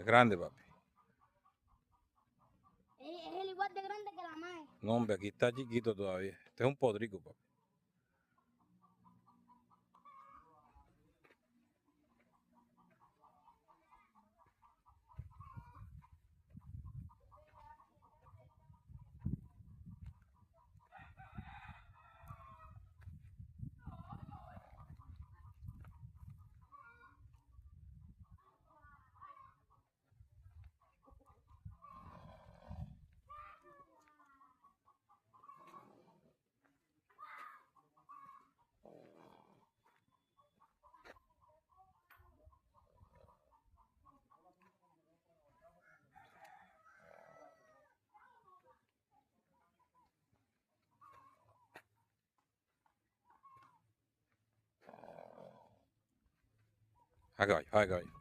Es grande, papi. Es el igual de grande que la madre. No, hombre, aquí está chiquito todavía. Este es un podrico, papi. Hi, caballo.